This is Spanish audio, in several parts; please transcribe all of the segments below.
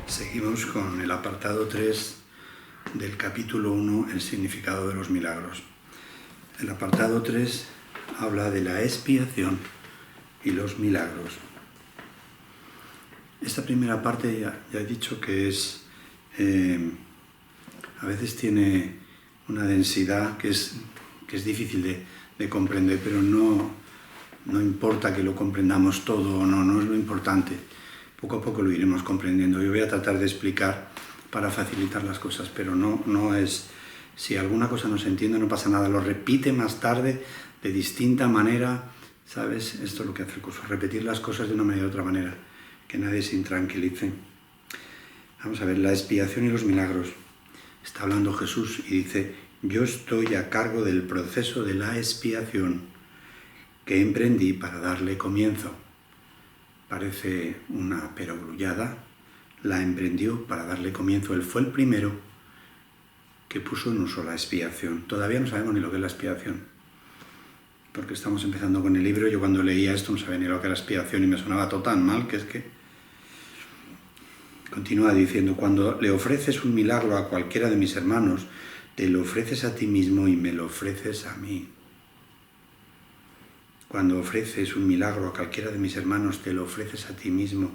Seguimos con el apartado 3 del capítulo 1, el significado de los milagros. El apartado 3 habla de la expiación y los milagros. Esta primera parte ya he dicho que es a veces tiene una densidad que es difícil de comprender, pero no importa que lo comprendamos todo o no es lo importante. Poco a poco lo iremos comprendiendo. Yo voy a tratar de explicar para facilitar las cosas, pero no es... Si alguna cosa no se entiende, no pasa nada. Lo repite más tarde de distinta manera, ¿sabes? Esto es lo que hace el curso, repetir las cosas de una manera u otra manera, que nadie se intranquilice. Vamos a ver, la expiación y los milagros. Está hablando Jesús y dice: yo estoy a cargo del proceso de la expiación que emprendí para darle comienzo. Parece una perogrullada, la emprendió para darle comienzo. Él fue el primero que puso en uso la expiación. Todavía no sabemos ni lo que es la expiación, porque estamos empezando con el libro. Yo cuando leía esto no sabía ni lo que era la expiación y me sonaba todo tan mal, que es que... Continúa diciendo: cuando le ofreces un milagro a cualquiera de mis hermanos, te lo ofreces a ti mismo y me lo ofreces a mí. Cuando ofreces un milagro a cualquiera de mis hermanos, te lo ofreces a ti mismo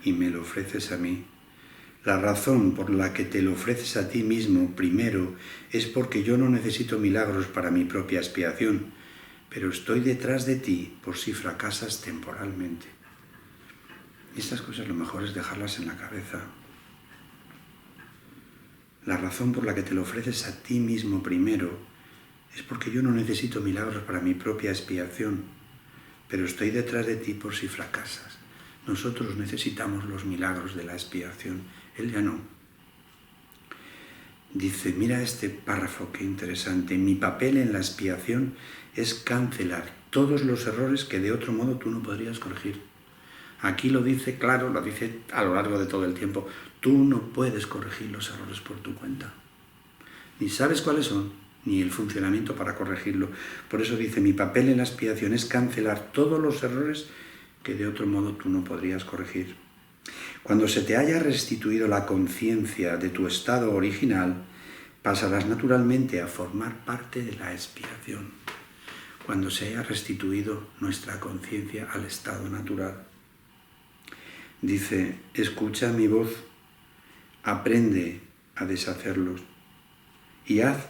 y me lo ofreces a mí. La razón por la que te lo ofreces a ti mismo primero es porque yo no necesito milagros para mi propia expiación, pero estoy detrás de ti por si fracasas temporalmente. Estas cosas lo mejor es dejarlas en la cabeza. La razón por la que te lo ofreces a ti mismo primero es porque yo no necesito milagros para mi propia expiación, pero estoy detrás de ti por si fracasas. Nosotros necesitamos los milagros de la expiación, él ya no. Dice, mira este párrafo, qué interesante. Mi papel en la expiación es cancelar todos los errores que de otro modo tú no podrías corregir. Aquí lo dice claro, lo dice a lo largo de todo el tiempo. Tú no puedes corregir los errores por tu cuenta. Ni sabes cuáles son, ni el funcionamiento para corregirlo. Por eso dice, mi papel en la expiación es cancelar todos los errores que de otro modo tú no podrías corregir. Cuando se te haya restituido la conciencia de tu estado original, pasarás naturalmente a formar parte de la expiación. Cuando se haya restituido nuestra conciencia al estado natural. Dice, escucha mi voz, aprende a deshacerlos y haz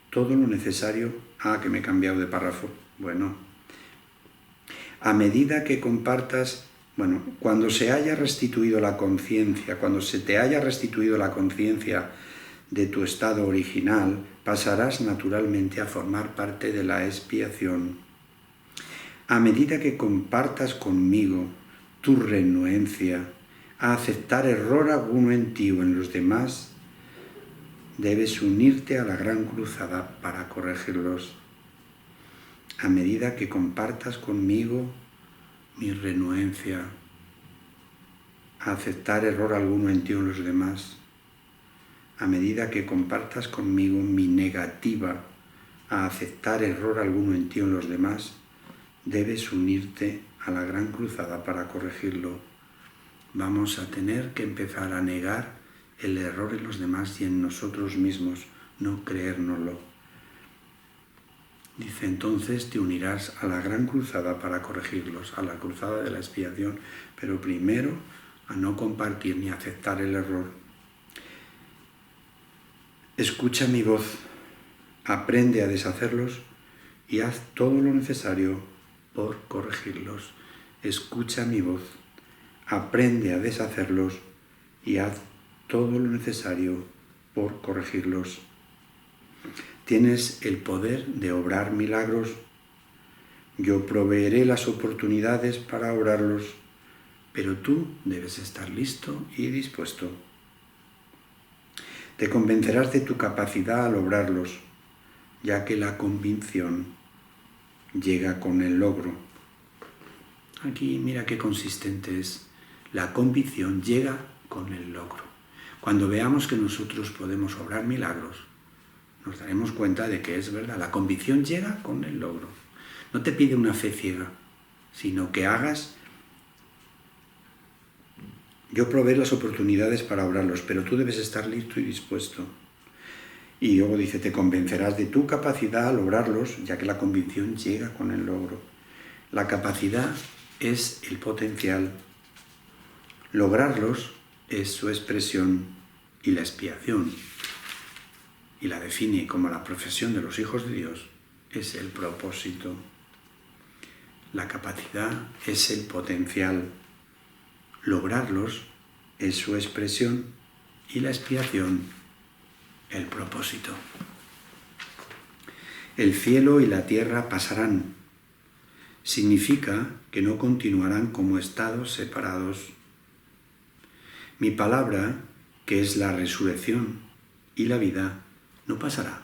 todo lo necesario. Que me he cambiado de párrafo. Bueno, a medida que compartas, cuando se haya restituido la conciencia, cuando se te haya restituido la conciencia de tu estado original, pasarás naturalmente a formar parte de la expiación. A medida que compartas conmigo tu renuencia a aceptar error alguno en ti o en los demás, debes unirte a la gran cruzada para corregirlos. A medida que compartas conmigo mi renuencia a aceptar error alguno en ti o en los demás, a medida que compartas conmigo mi negativa a aceptar error alguno en ti o en los demás, debes unirte a la gran cruzada para corregirlo. Vamos a tener que empezar a negar el error en los demás y en nosotros mismos, no creérnoslo. Dice, entonces te unirás a la gran cruzada para corregirlos, a la cruzada de la expiación, pero primero a no compartir ni aceptar el error. Escucha mi voz, aprende a deshacerlos y haz todo lo necesario por corregirlos. Escucha mi voz, aprende a deshacerlos y haz todo lo necesario por corregirlos. Tienes el poder de obrar milagros. Yo proveeré las oportunidades para obrarlos, pero tú debes estar listo y dispuesto. Te convencerás de tu capacidad al obrarlos, ya que la convicción llega con el logro. Aquí mira qué consistente es. La convicción llega con el logro. Cuando veamos que nosotros podemos obrar milagros, nos daremos cuenta de que es verdad. La convicción llega con el logro. No te pide una fe ciega, sino que hagas Yo proveo las oportunidades para obrarlos, pero tú debes estar listo y dispuesto. Y luego dice, te convencerás de tu capacidad al obrarlos, ya que la convicción llega con el logro. La capacidad es el potencial. Lograrlos es su expresión y la expiación. Y la define como la profesión de los hijos de Dios. Es el propósito. La capacidad es el potencial. Lograrlos es su expresión y la expiación, el propósito. El cielo y la tierra pasarán. Significa que no continuarán como estados separados. Mi palabra, que es la resurrección y la vida, no pasará,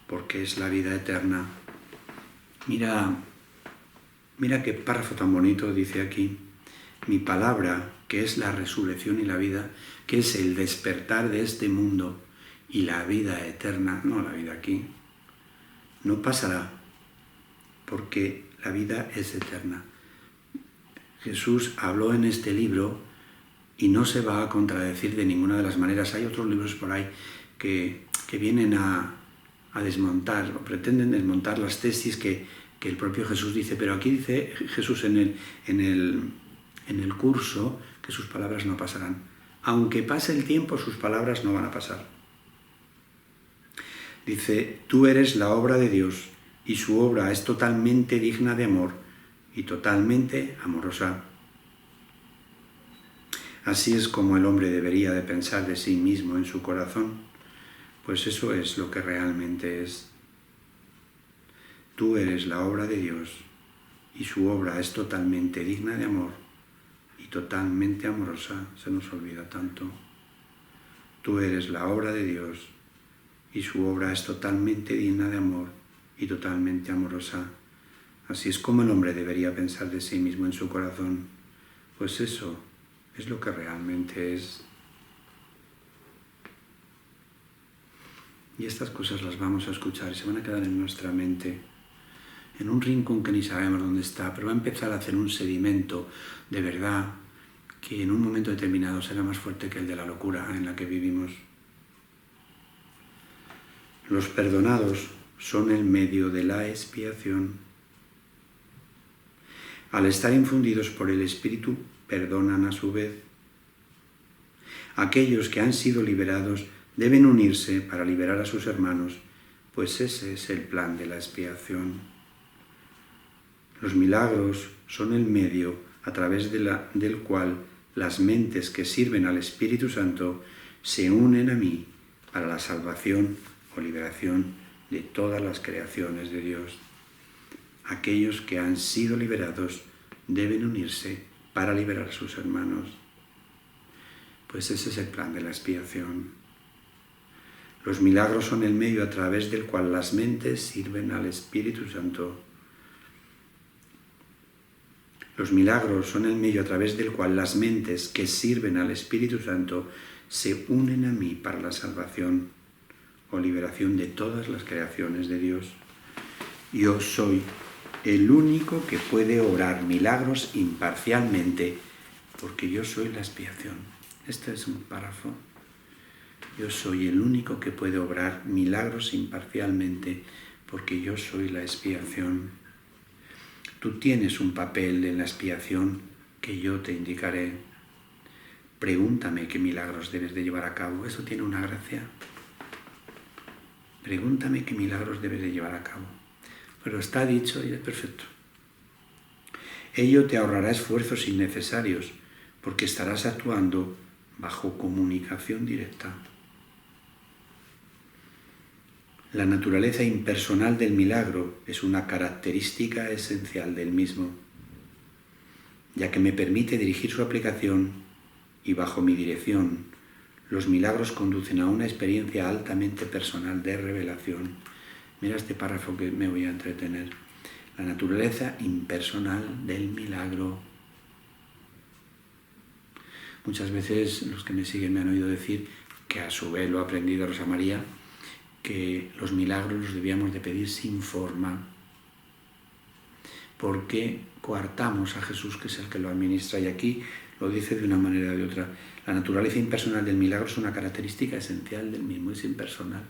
porque es la vida eterna. Mira qué párrafo tan bonito dice aquí. Mi palabra, que es la resurrección y la vida, que es el despertar de este mundo y la vida eterna, no la vida aquí, no pasará, porque la vida es eterna. Jesús habló en este libro y no se va a contradecir de ninguna de las maneras. Hay otros libros por ahí que vienen a desmontar o pretenden desmontar las tesis que el propio Jesús dice, pero aquí dice Jesús en el curso que sus palabras no pasarán. Aunque pase el tiempo, sus palabras no van a pasar. Dice, tú eres la obra de Dios y su obra es totalmente digna de amor y totalmente amorosa. Así es como el hombre debería de pensar de sí mismo en su corazón, pues eso es lo que realmente es. Tú eres la obra de Dios y su obra es totalmente digna de amor y totalmente amorosa. Se nos olvida tanto. Tú eres la obra de Dios y su obra es totalmente digna de amor y totalmente amorosa. Así es como el hombre debería pensar de sí mismo en su corazón, pues eso es lo que realmente es. Y estas cosas las vamos a escuchar y se van a quedar en nuestra mente, en un rincón que ni sabemos dónde está, pero va a empezar a hacer un sedimento de verdad que en un momento determinado será más fuerte que el de la locura en la que vivimos. Los perdonados son el medio de la expiación. Al estar infundidos por el Espíritu, perdonan a su vez. Aquellos que han sido liberados deben unirse para liberar a sus hermanos, pues ese es el plan de la expiación. Los milagros son el medio a través del cual las mentes que sirven al Espíritu Santo se unen a mí para la salvación o liberación de todas las creaciones de Dios. Aquellos que han sido liberados deben unirse para liberar a sus hermanos. Pues ese es el plan de la expiación. Los milagros son el medio a través del cual las mentes sirven al Espíritu Santo. Los milagros son el medio a través del cual las mentes que sirven al Espíritu Santo se unen a mí para la salvación o liberación de todas las creaciones de Dios. Yo soy el único que puede obrar milagros imparcialmente, porque yo soy la expiación. Este es un párrafo. Yo soy el único que puede obrar milagros imparcialmente, porque yo soy la expiación. Tú tienes un papel en la expiación que yo te indicaré. Pregúntame qué milagros debes de llevar a cabo. Eso tiene una gracia. Pregúntame qué milagros debes de llevar a cabo. Pero está dicho y es perfecto. Ello te ahorrará esfuerzos innecesarios, porque estarás actuando bajo comunicación directa. La naturaleza impersonal del milagro es una característica esencial del mismo, ya que me permite dirigir su aplicación y bajo mi dirección, los milagros conducen a una experiencia altamente personal de revelación. Mira este párrafo que me voy a entretener. La naturaleza impersonal del milagro. Muchas veces los que me siguen me han oído decir, que a su vez lo ha aprendido Rosa María, que los milagros los debíamos de pedir sin forma, porque coartamos a Jesús, que es el que lo administra, y aquí lo dice de una manera o de otra. La naturaleza impersonal del milagro es una característica esencial del mismo, es impersonal.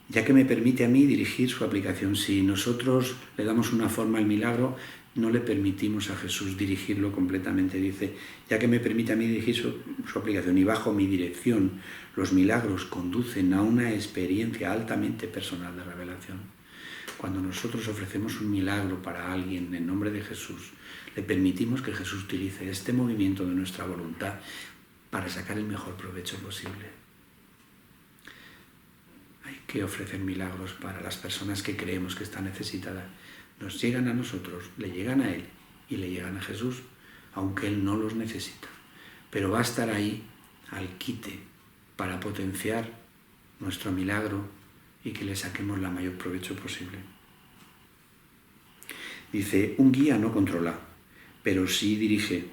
Ya que me permite a mí dirigir su aplicación. Si nosotros le damos una forma al milagro, no le permitimos a Jesús dirigirlo completamente. Dice, ya que me permite a mí dirigir su aplicación y bajo mi dirección, los milagros conducen a una experiencia altamente personal de revelación. Cuando nosotros ofrecemos un milagro para alguien en nombre de Jesús, le permitimos que Jesús utilice este movimiento de nuestra voluntad para sacar el mejor provecho posible. Hay que ofrecer milagros para las personas que creemos que están necesitadas. Nos llegan a nosotros, le llegan a Él y le llegan a Jesús, aunque Él no los necesita. Pero va a estar ahí al quite para potenciar nuestro milagro y que le saquemos la mayor provecho posible. Dice, un guía no controla, pero sí dirige,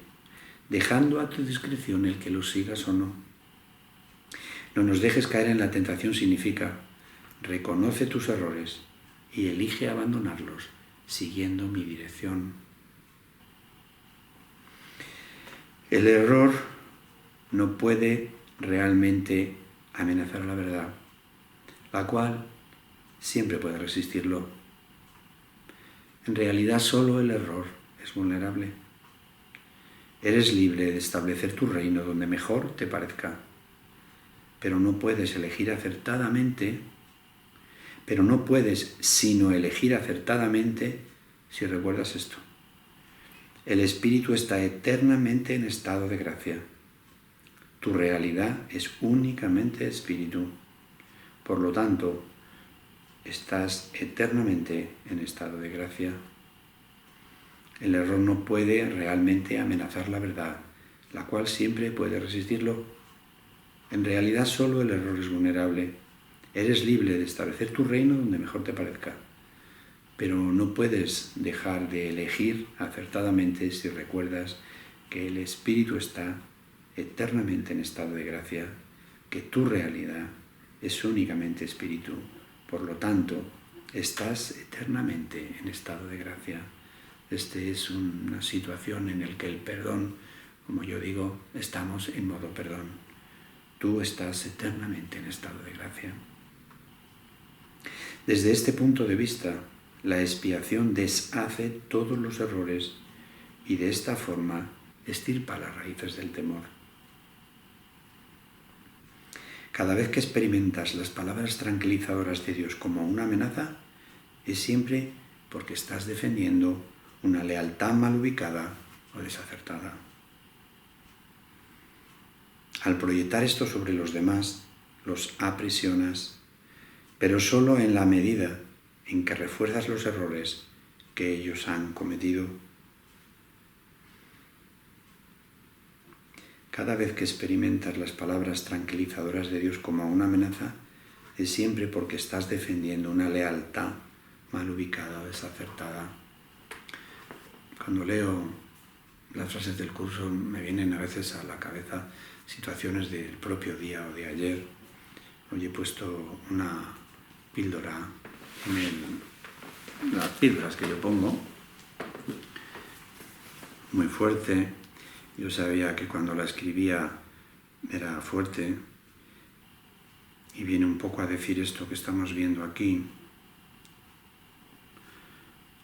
dejando a tu discreción el que lo sigas o no. No nos dejes caer en la tentación significa, reconoce tus errores y elige abandonarlos siguiendo mi dirección. El error no puede realmente amenazar a la verdad, la cual siempre puede resistirlo. En realidad solo el error es vulnerable. Eres libre de establecer tu reino donde mejor te parezca, pero no puedes elegir acertadamente, pero no puedes sino elegir acertadamente si recuerdas esto. El espíritu está eternamente en estado de gracia. Tu realidad es únicamente espíritu. Por lo tanto, estás eternamente en estado de gracia. El error no puede realmente amenazar la verdad, la cual siempre puede resistirlo. En realidad solo el error es vulnerable. Eres libre de establecer tu reino donde mejor te parezca, pero no puedes dejar de elegir acertadamente si recuerdas que el Espíritu está eternamente en estado de gracia, que tu realidad es únicamente Espíritu. Por lo tanto, estás eternamente en estado de gracia. Esta es una situación en la que el perdón, como yo digo, estamos en modo perdón. Tú estás eternamente en estado de gracia. Desde este punto de vista, la expiación deshace todos los errores y de esta forma extirpa las raíces del temor. Cada vez que experimentas las palabras tranquilizadoras de Dios como una amenaza, es siempre porque estás defendiendo una lealtad mal ubicada o desacertada. Al proyectar esto sobre los demás, los aprisionas, pero solo en la medida en que refuerzas los errores que ellos han cometido. Cada vez que experimentas las palabras tranquilizadoras de Dios como una amenaza, es siempre porque estás defendiendo una lealtad mal ubicada o desacertada. Cuando leo las frases del curso me vienen a veces a la cabeza situaciones del propio día o de ayer. Hoy he puesto una píldora en las píldoras que yo pongo, muy fuerte. Yo sabía que cuando la escribía era fuerte y viene un poco a decir esto que estamos viendo aquí.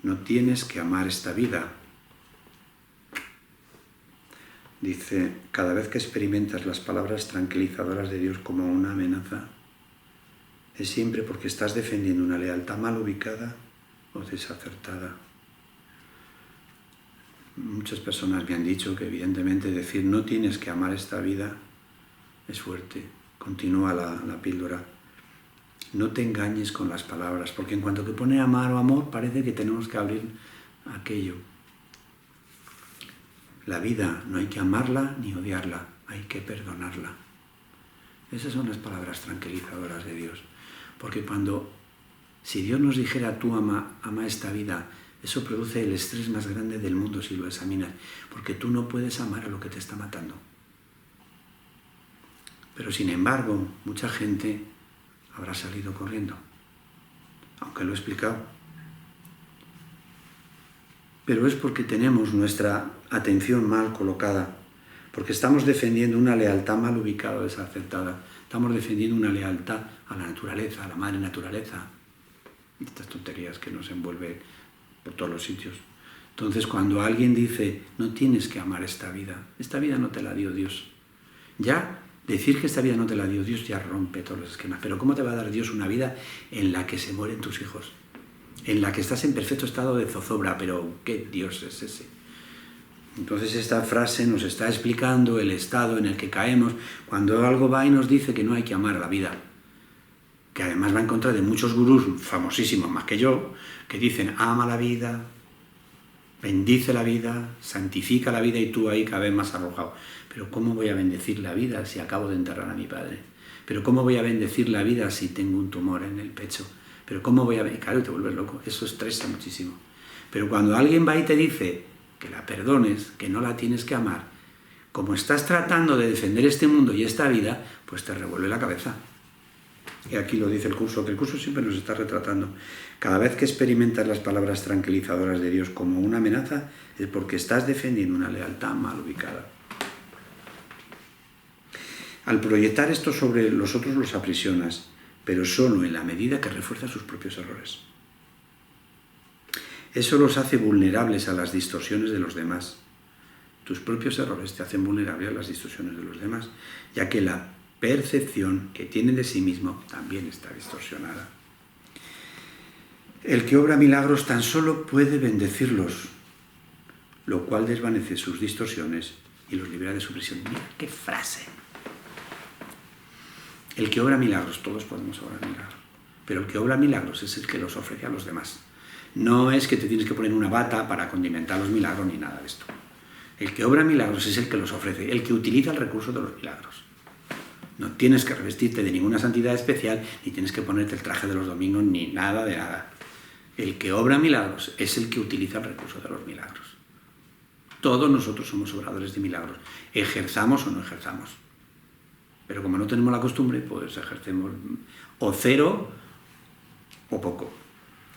No tienes que amar esta vida. Dice, cada vez que experimentas las palabras tranquilizadoras de Dios como una amenaza, es siempre porque estás defendiendo una lealtad mal ubicada o desacertada. Muchas personas me han dicho que evidentemente decir no tienes que amar esta vida es fuerte. Continúa la píldora. No te engañes con las palabras, porque en cuanto que pone amar o amor parece que tenemos que abrir aquello. La vida no hay que amarla ni odiarla, hay que perdonarla. Esas son las palabras tranquilizadoras de Dios. Porque si Dios nos dijera tú ama esta vida, eso produce el estrés más grande del mundo si lo examinas, porque tú no puedes amar a lo que te está matando. Pero sin embargo, mucha gente habrá salido corriendo, aunque lo he explicado. pero es porque tenemos nuestra atención mal colocada, porque estamos defendiendo una lealtad mal ubicada o desacertada. Estamos defendiendo una lealtad a la naturaleza, a la madre naturaleza. Estas tonterías que nos envuelven por todos los sitios. Entonces, cuando alguien dice, no tienes que amar esta vida no te la dio Dios. Ya decir que esta vida no te la dio Dios ya rompe todos los esquemas. Pero ¿cómo te va a dar Dios una vida en la que se mueren tus hijos? En la que estás en perfecto estado de zozobra, pero ¿qué Dios es ese? Entonces esta frase nos está explicando el estado en el que caemos cuando algo va y nos dice que no hay que amar la vida, que además va en contra de muchos gurús famosísimos, más que yo, que dicen ama la vida, bendice la vida, santifica la vida, y tú ahí cada vez más arrojado. Pero ¿cómo voy a bendecir la vida si acabo de enterrar a mi padre? ¿Pero cómo voy a bendecir la vida si tengo un tumor en el pecho? ¿Pero cómo voy a...? Claro, te vuelves loco, eso estresa muchísimo. Pero cuando alguien va y te dice que la perdones, que no la tienes que amar, como estás tratando de defender este mundo y esta vida, pues te revuelve la cabeza. Y aquí lo dice el curso, que el curso siempre nos está retratando. Cada vez que experimentas las palabras tranquilizadoras de Dios como una amenaza, es porque estás defendiendo una lealtad mal ubicada. Al proyectar esto sobre los otros los aprisionas, pero solo en la medida que refuerza sus propios errores. Eso los hace vulnerables a las distorsiones de los demás. Tus propios errores te hacen vulnerable a las distorsiones de los demás, ya que la percepción que tienen de sí mismo también está distorsionada. El que obra milagros tan solo puede bendecirlos, lo cual desvanece sus distorsiones y los libera de su prisión. Mira qué frase. El que obra milagros, todos podemos obrar milagros, pero el que obra milagros es el que los ofrece a los demás. No es que te tienes que poner una bata para condimentar los milagros ni nada de esto. El que obra milagros es el que los ofrece, el que utiliza el recurso de los milagros. No tienes que revestirte de ninguna santidad especial, ni tienes que ponerte el traje de los domingos, ni nada de nada. El que obra milagros es el que utiliza el recurso de los milagros. Todos nosotros somos obradores de milagros, ejerzamos o no ejerzamos. Pero como no tenemos la costumbre, pues ejercemos o cero o poco.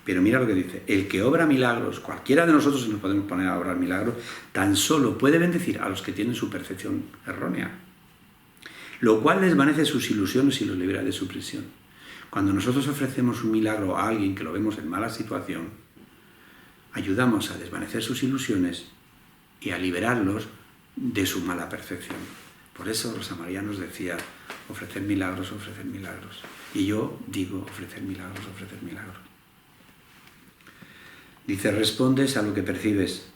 Pero mira lo que dice, el que obra milagros, cualquiera de nosotros, si nos podemos poner a obrar milagros, tan solo puede bendecir a los que tienen su percepción errónea, lo cual desvanece sus ilusiones y los libera de su prisión. Cuando nosotros ofrecemos un milagro a alguien que lo vemos en mala situación, ayudamos a desvanecer sus ilusiones y a liberarlos de su mala percepción. Por eso Rosa María nos decía, ofrecer milagros, ofrecer milagros. Y yo digo, ofrecer milagros, ofrecer milagros. Dice, respondes a lo que percibes,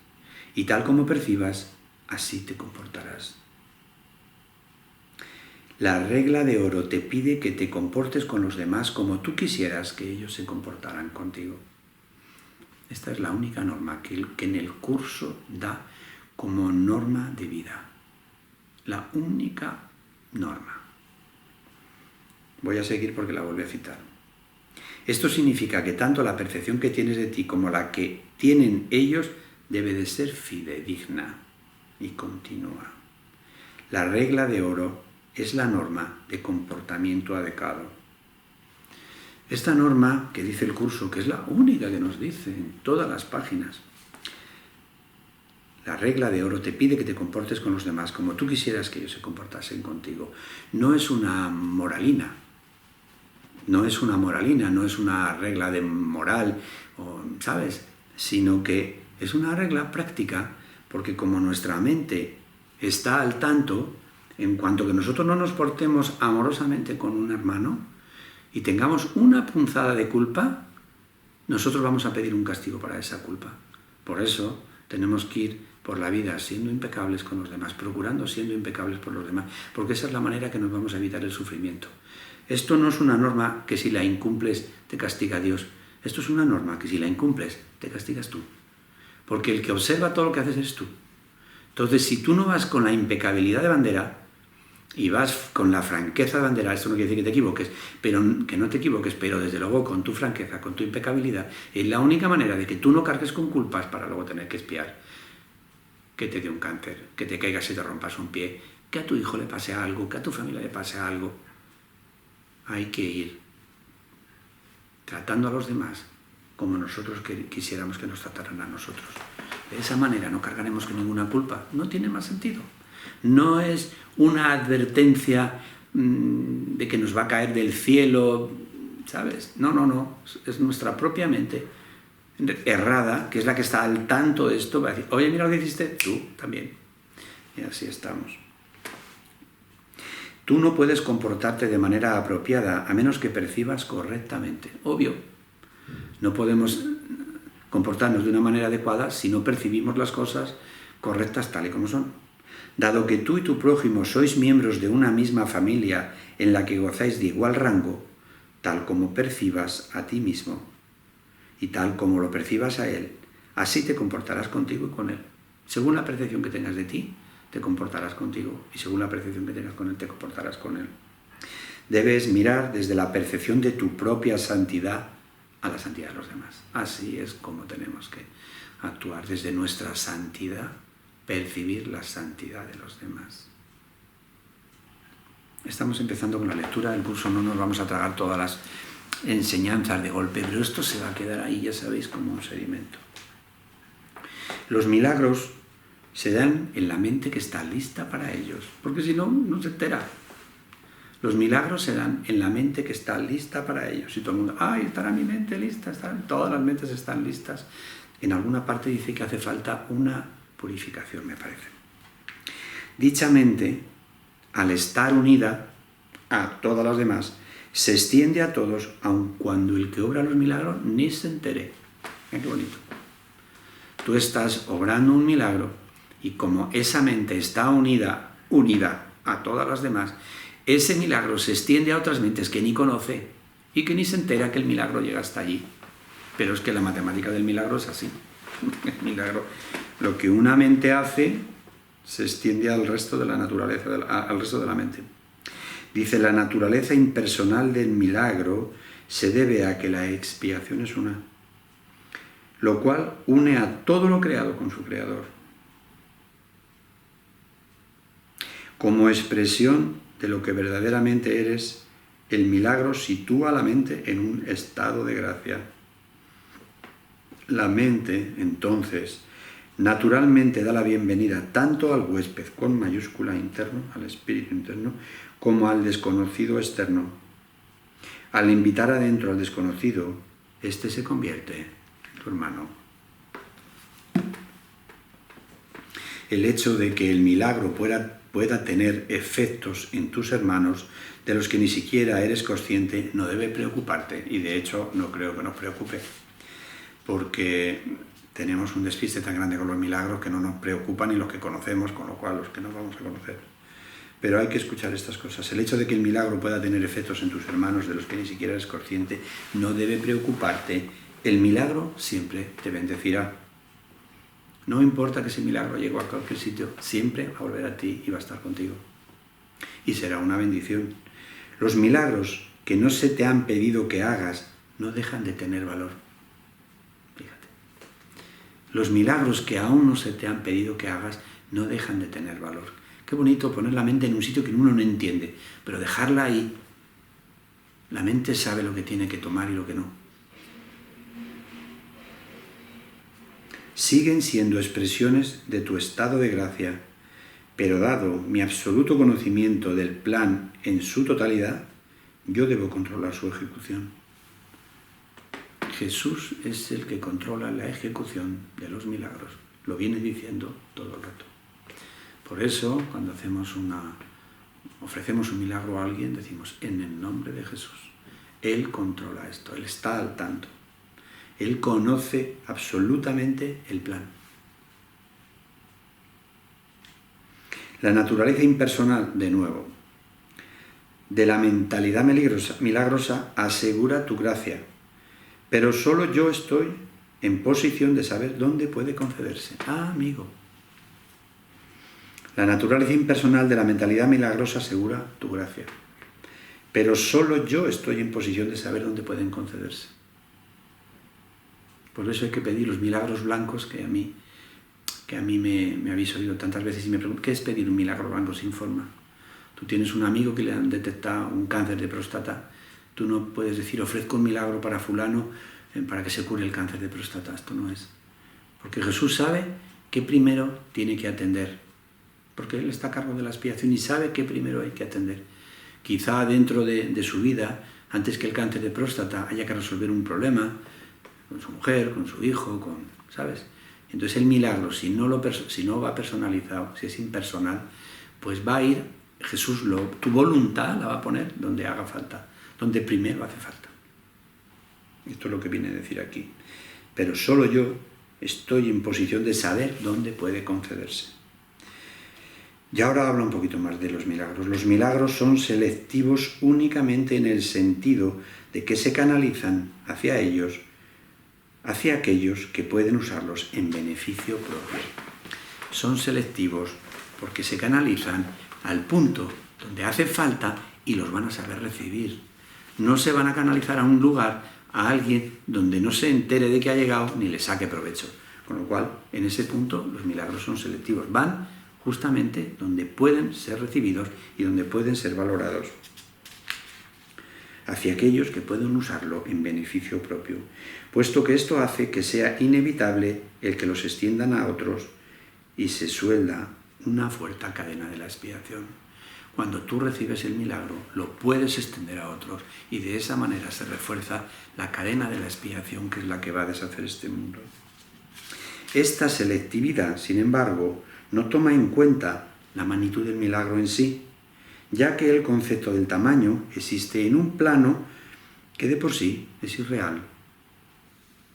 y tal como percibas, así te comportarás. La regla de oro te pide que te comportes con los demás como tú quisieras que ellos se comportaran contigo. Esta es la única norma que en el curso da como norma de vida. La única norma. Voy a seguir porque la vuelvo a citar. Esto significa que tanto la percepción que tienes de ti como la que tienen ellos debe de ser fidedigna y continua. La regla de oro es la norma de comportamiento adecuado. Esta norma que dice el curso, que es la única que nos dice en todas las páginas, la regla de oro te pide que te comportes con los demás como tú quisieras que ellos se comportasen contigo. No es una moralina. No es una moralina, no es una regla de moral, ¿sabes? Sino que es una regla práctica, porque como nuestra mente está al tanto, en cuanto que nosotros no nos portemos amorosamente con un hermano y tengamos una punzada de culpa, nosotros vamos a pedir un castigo para esa culpa. Por eso tenemos que ir por la vida siendo impecables con los demás, procurando siendo impecables por los demás, porque esa es la manera que nos vamos a evitar el sufrimiento. Esto no es una norma que si la incumples te castiga Dios. Esto es una norma que si la incumples te castigas tú. Porque el que observa todo lo que haces es tú. Entonces, si tú no vas con la impecabilidad de bandera y vas con la franqueza de bandera, esto no quiere decir que te equivoques, pero que no te equivoques, pero desde luego con tu franqueza, con tu impecabilidad, es la única manera de que tú no cargues con culpas para luego tener que espiar. Que te dé un cáncer, que te caigas y te rompas un pie, que a tu hijo le pase algo, que a tu familia le pase algo. Hay que ir tratando a los demás como nosotros quisiéramos que nos trataran a nosotros. De esa manera no cargaremos con ninguna culpa. No tiene más sentido. No es una advertencia de que nos va a caer del cielo, ¿sabes? No. Es nuestra propia mente errada, que es la que está al tanto de esto, va a decir, oye, mira lo que hiciste, tú también. Y así estamos. Tú no puedes comportarte de manera apropiada a menos que percibas correctamente. Obvio, no podemos comportarnos de una manera adecuada si no percibimos las cosas correctas tal y como son. Dado que tú y tu prójimo sois miembros de una misma familia en la que gozáis de igual rango, tal como percibas a ti mismo y tal como lo percibas a él, así te comportarás contigo y con él. Según la percepción que tengas de ti, te comportarás contigo, y según la percepción que tengas con él, te comportarás con él. Debes mirar desde la percepción de tu propia santidad a la santidad de los demás. Así es como tenemos que actuar, desde nuestra santidad, percibir la santidad de los demás. Estamos empezando con la lectura del curso, no nos vamos a tragar todas las enseñanzas de golpe, pero esto se va a quedar ahí, ya sabéis, como un sedimento. Los milagros se dan en la mente que está lista para ellos, porque si no, no se entera. Los milagros se dan en la mente que está lista para ellos. Y todo el mundo, ¡ay, estará mi mente lista! Todas las mentes están listas. En alguna parte dice que hace falta una purificación, me parece. Dicha mente, al estar unida a todas las demás, se extiende a todos, aun cuando el que obra los milagros ni se entere. Mira qué bonito. Tú estás obrando un milagro, y como esa mente está unida a todas las demás, ese milagro se extiende a otras mentes que ni conoce y que ni se entera que el milagro llega hasta allí. Pero es que la matemática del milagro es así. El milagro, lo que una mente hace, se extiende al resto de la naturaleza, al resto de la mente. Dice, la naturaleza impersonal del milagro se debe a que la expiación es una, lo cual une a todo lo creado con su creador. Como expresión de lo que verdaderamente eres, el milagro sitúa a la mente en un estado de gracia. La mente, entonces, naturalmente da la bienvenida tanto al huésped con mayúscula interno, al espíritu interno, como al desconocido externo. Al invitar adentro al desconocido, éste se convierte en tu hermano. El hecho de que el milagro pueda tener efectos en tus hermanos de los que ni siquiera eres consciente no debe preocuparte, y de hecho no creo que nos preocupe, porque tenemos un despiste tan grande con los milagros que no nos preocupan ni los que conocemos, con lo cual los que no vamos a conocer. Pero hay que escuchar estas cosas. El hecho de que el milagro pueda tener efectos en tus hermanos de los que ni siquiera eres consciente no debe preocuparte. El milagro siempre te bendecirá. No importa que ese milagro llegue a cualquier sitio, siempre va a volver a ti y va a estar contigo. Y será una bendición. Los milagros que no se te han pedido que hagas no dejan de tener valor. Fíjate. Los milagros que aún no se te han pedido que hagas no dejan de tener valor. Qué bonito poner la mente en un sitio que uno no entiende, pero dejarla ahí. La mente sabe lo que tiene que tomar y lo que no. Siguen siendo expresiones de tu estado de gracia, pero dado mi absoluto conocimiento del plan en su totalidad, yo debo controlar su ejecución. Jesús es el que controla la ejecución de los milagros. Lo viene diciendo todo el rato. Por eso, cuando ofrecemos un milagro a alguien, decimos, en el nombre de Jesús. Él controla esto, Él está al tanto. Él conoce absolutamente el plan. La naturaleza impersonal, de nuevo, de la mentalidad milagrosa asegura tu gracia, pero solo yo estoy en posición de saber dónde puede concederse. Ah, amigo. La naturaleza impersonal de la mentalidad milagrosa asegura tu gracia, pero solo yo estoy en posición de saber dónde pueden concederse. Por eso hay que pedir los milagros blancos que a mí me habéis oído tantas veces y me preguntan, ¿qué es pedir un milagro blanco sin forma? Tú tienes un amigo que le han detectado un cáncer de próstata, tú no puedes decir, ofrezco un milagro para fulano para que se cure el cáncer de próstata, esto no es. Porque Jesús sabe qué primero tiene que atender, porque Él está a cargo de la expiación y sabe qué primero hay que atender. Quizá dentro de su vida, antes que el cáncer de próstata, haya que resolver un problema con su mujer, con su hijo, ¿sabes? Entonces el milagro, si no va personalizado, si es impersonal, pues va a ir, Jesús, tu voluntad la va a poner donde haga falta, donde primero hace falta. Esto es lo que viene a decir aquí. Pero solo yo estoy en posición de saber dónde puede concederse. Y ahora habla un poquito más de los milagros. Los milagros son selectivos únicamente en el sentido de que se canalizan hacia aquellos que pueden usarlos en beneficio propio. Son selectivos porque se canalizan al punto donde hace falta y los van a saber recibir. No se van a canalizar a un lugar, a alguien donde no se entere de que ha llegado ni le saque provecho. Con lo cual, en ese punto, los milagros son selectivos. Van justamente donde pueden ser recibidos y donde pueden ser valorados, hacia aquellos que pueden usarlo en beneficio propio, puesto que esto hace que sea inevitable el que los extiendan a otros y se suelda una fuerte cadena de la expiación. Cuando tú recibes el milagro, lo puedes extender a otros y de esa manera se refuerza la cadena de la expiación, que es la que va a deshacer este mundo. Esta selectividad, sin embargo, no toma en cuenta la magnitud del milagro en sí, ya que el concepto del tamaño existe en un plano que de por sí es irreal.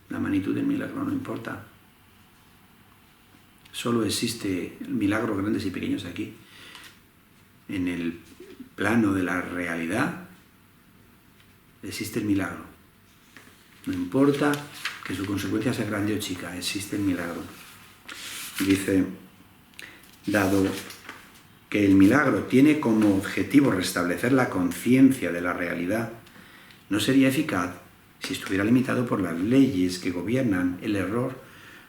La magnitud del milagro no importa. Solo existe milagros grandes y pequeños aquí. En el plano de la realidad existe el milagro. No importa que su consecuencia sea grande o chica, existe el milagro. Dice, dado que el milagro tiene como objetivo restablecer la conciencia de la realidad, no sería eficaz si estuviera limitado por las leyes que gobiernan el error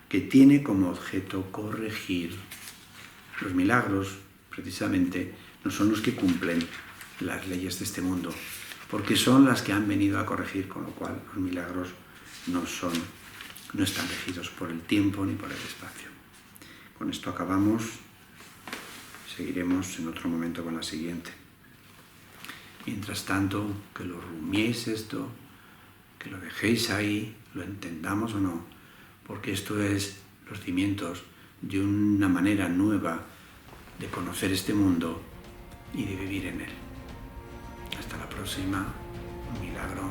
que tiene como objeto corregir. Los milagros, precisamente, no son los que cumplen las leyes de este mundo, porque son las que han venido a corregir, con lo cual los milagros no están regidos por el tiempo ni por el espacio. Con esto acabamos. Seguiremos en otro momento con la siguiente. Mientras tanto, que lo rumiéis esto, que lo dejéis ahí, lo entendamos o no, porque esto es los cimientos de una manera nueva de conocer este mundo y de vivir en él. Hasta la próxima. Un milagro.